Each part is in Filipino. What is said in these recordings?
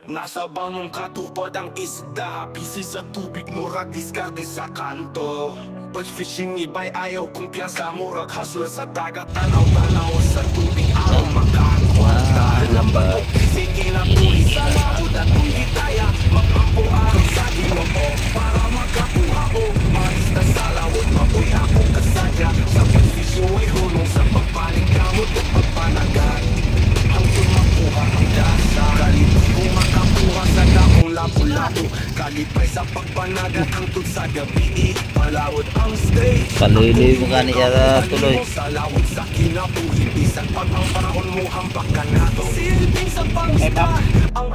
Nasa bangong katupad ang isda, busy sa tubig, murag diskarte sa kanto. But fishing iba'y ayaw kumpiyansa, murag hustle sa dagat, tanaw-tanaw sa tubig, araw makakwarta. Lambang o busy, kinabuhi sa laod at kung hitaya, magpampo araw sa ginoo para makakuha o maista sa lawod, mabuhi ako kasadya. Sa pagfisyo ay hulong sa pagpaling gamot at pagpanagat, hanggang makuha ang dasa. Kalipay kung makakuha sa daong lapu-lapu, kalipay sa pagpanagat hangtod sa gabi, palawod ang stage. Paluloy mo ka niya tuloy. Sa lawod sa kinabuhi, bisan pag ang panahon mo hambak ka na to. Silbing sa pangsta ang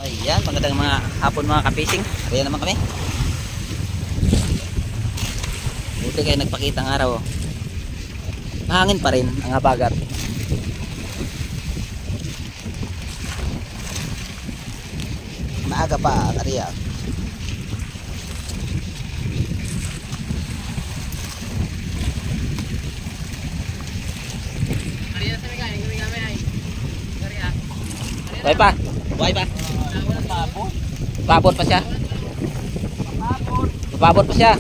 Ayan, magandang mga hapon mga kapising. Ayan naman kami. Buti kayo nagpakita ng araw. Mahangin pa rin ang habagat. Maaga pa, Ariya. Buhay pa. Buhay pa. Papabot pa siya. Papabot pa siya.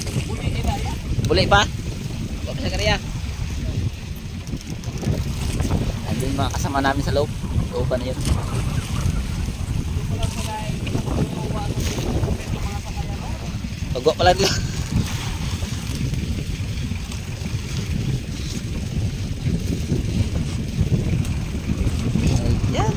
Buli pa. Buhay pa siya kariya. Andun yung mga kasama namin sa loob. Looban na yun. Pagwa pala nila. Ayan.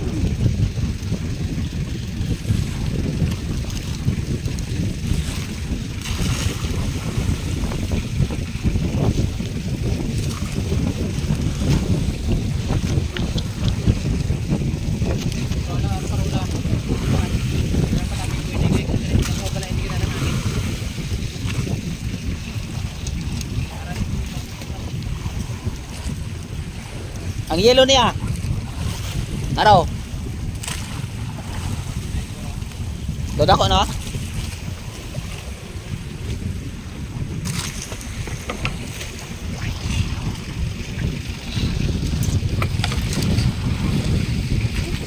Ang yellow niya. Araw. Doon ako no?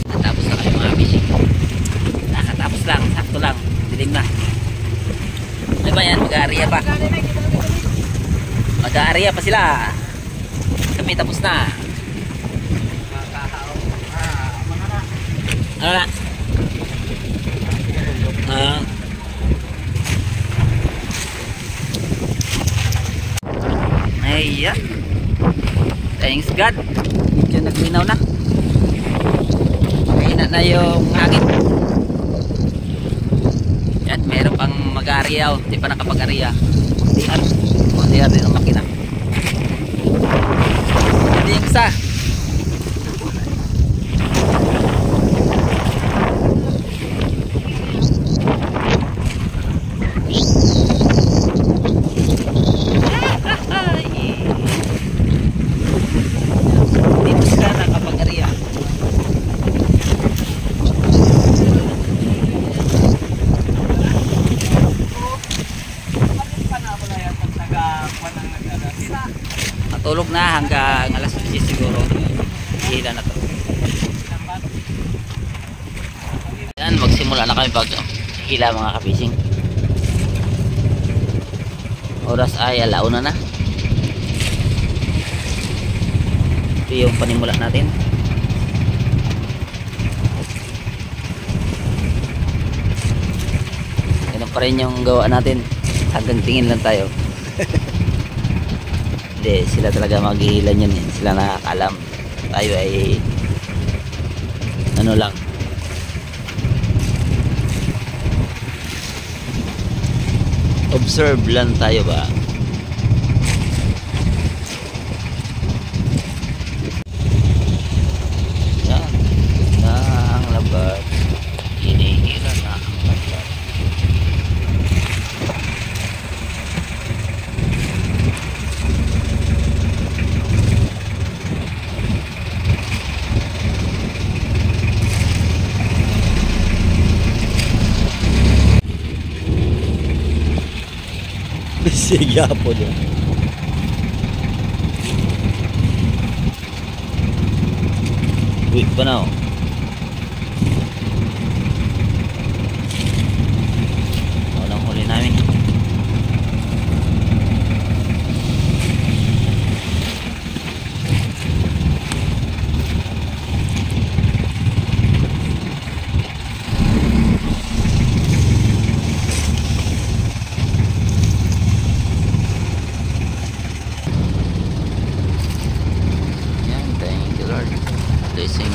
Natapos na kayo mga fishing. Nakatapos lang, sakto lang. Dilim na. Ano ba yan? Mag-aariya pa. Mag-aariya pa sila. Kami tapos na. Ano na? Ayan. Thanks God. Medyo naglinaw na. Kaina na yung hangin. Yan, meron pang mag-aariya. Hindi pa nakapag-aariya. Kundihan din ang makina. Hindi yung isa. Matulog na hanggang alas 10 siguro. Hila na to. Yan, magsimula na kami pag hila mga kapising. Oras ay alauna na. Ito yung panimula natin. Ganun pa rin yung gawa natin. Hanggang tingin lang tayo. Hindi, sila talaga maghihilan yun eh. Sila nakakalam. Tayo ay ano lang, observe lang tayo ba. Yan na ang labat. Hinihila na ang labat. Sige po doon. Wait pa na oh. Walang huli namin. Blessing.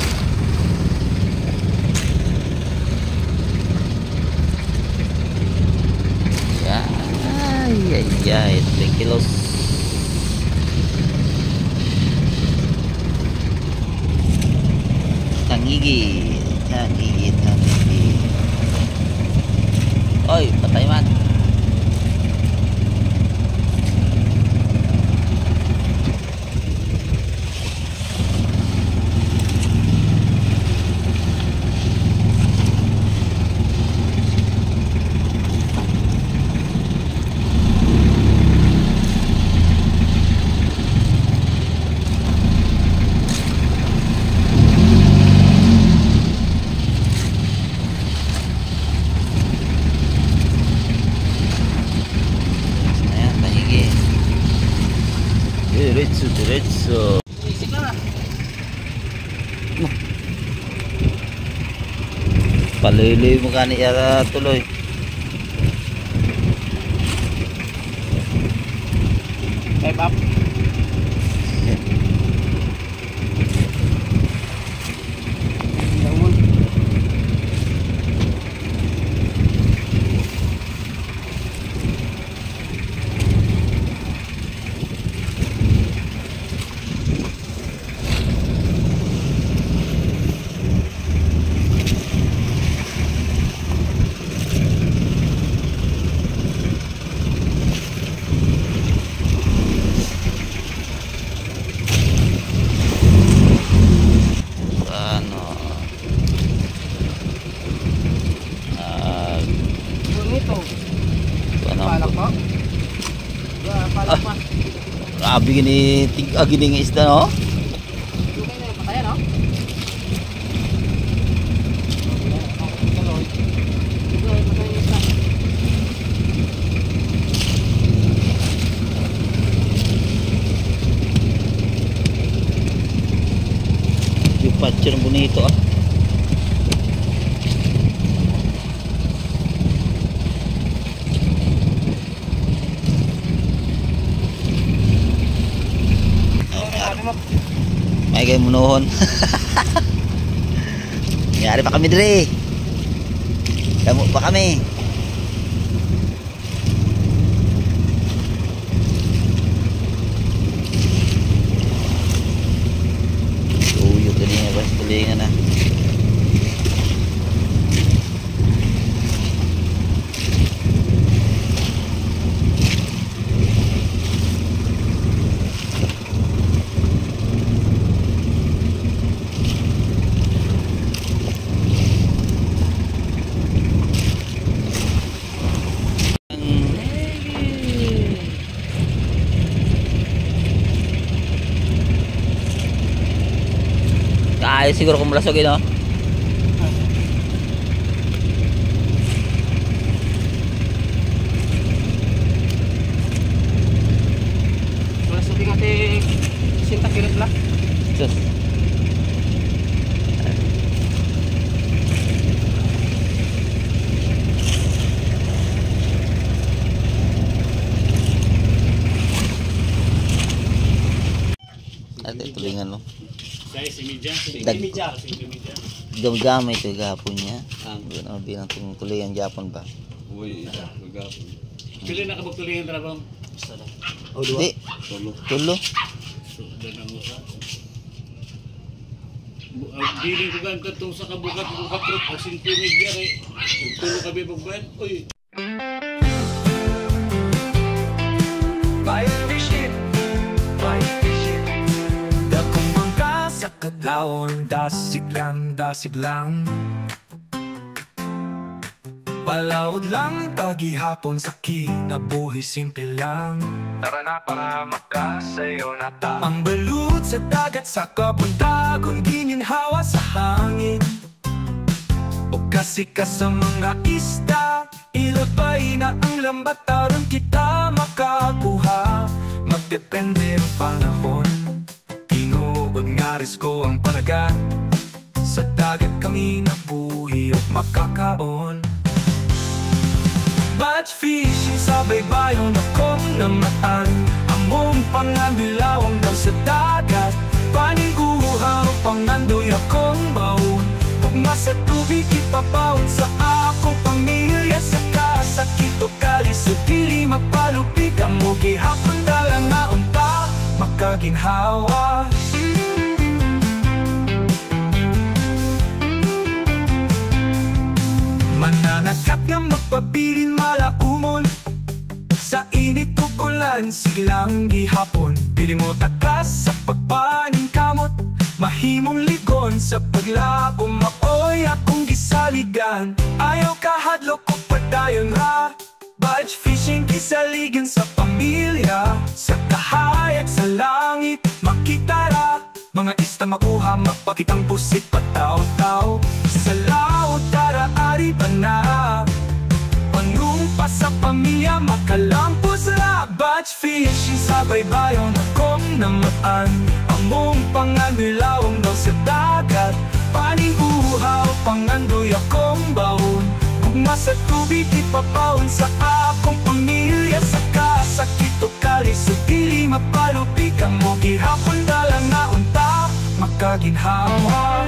Ya, ay, 3 kilos. Tangigi. Oy, patay man. Diretso. Paliloy mo kani yara tuloy. Type up. Grabe gini gini nga isda no. Yung picture bonito ah. May kayo munuhon. Nangyari pa kami dire. Damo pa kami. Tuyok din nga bas tulingan na. Ayos siguro kung malasog yun, no? Malasog yung ating sinta kirot lang. Sus. Ate, tulingan mo. Gamay ito gapon niya. Ano bilang tulingan Japon ba? Uy, gapon. Pili na kabag tulingan trabaho. Hindi. Tulo. Biling ko gan katong sa kabukat trip asin pinig yari. Tulo kabe bagban. Uy. Kadlawon dasig lang Balaod lang tagihapon sa kinabuhi, simple lang. Tara na para makasayo na ta. Ang balut sa dagat sa kabuntagon, gininhawa sa hangin. O kasi ka sa mga isda, ilabay na ang lambat aron kita makakuha. Magdepende ang panahon, tinuod nga risko ang panagat. Sa dagat kami nabuhi o makakaon. Batch fishing sa baybayon akong namaan. Among pangabilawang daw sa dagat, paniguha o pangandoy akong baon. Pugma sa tubig ipapaon sa akong pamilya. Sa kasakit o kalis o dili mapalupig, ang mo gihapon dalang nga unta makaginhawa. Mananakap nga magpabilin malaumon, sa init tukulan silang gihapon. Pili mo takas sa pagpaning kamot, mahimong ligon sa paglako. Maoy akong gisaligan, ayaw kahadlok o padayon ra. Batch fishing kisaligan sa pamilya, sa kahayag sa langit makita ra. Mga ista makuha, mapakitang pusit pataw-taw. Sa laot tara ari ba na, panumpa sa pamilya makalampos ra. Batch fishing sa baybayon akong namaan. Among panganilawang daw sa dagat, paniguha o pangandoy akong baon. Gugma sa tubig ipapaon sa akong pamilya. Sa kasakit o kalis o dili mapalupig, ang mo gihapon dalang nga unta makaginhawa.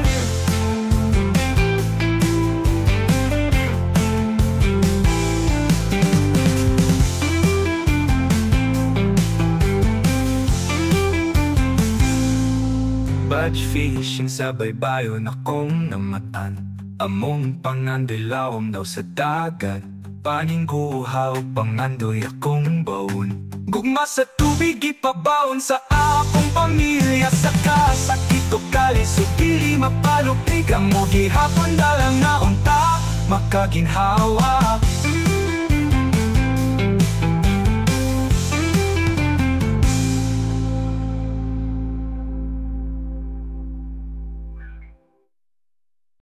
Batch fishing sa baybayon akong namatan. Among pangandilawom daw sa dagat, paningguhaw pangandoy akong baon. Gugma sa tubig ipabaon sa akong pamilya. Sa kasakit o kalis o dili mapalupig, ang mo gihapon dalang nga unta makaginhawa.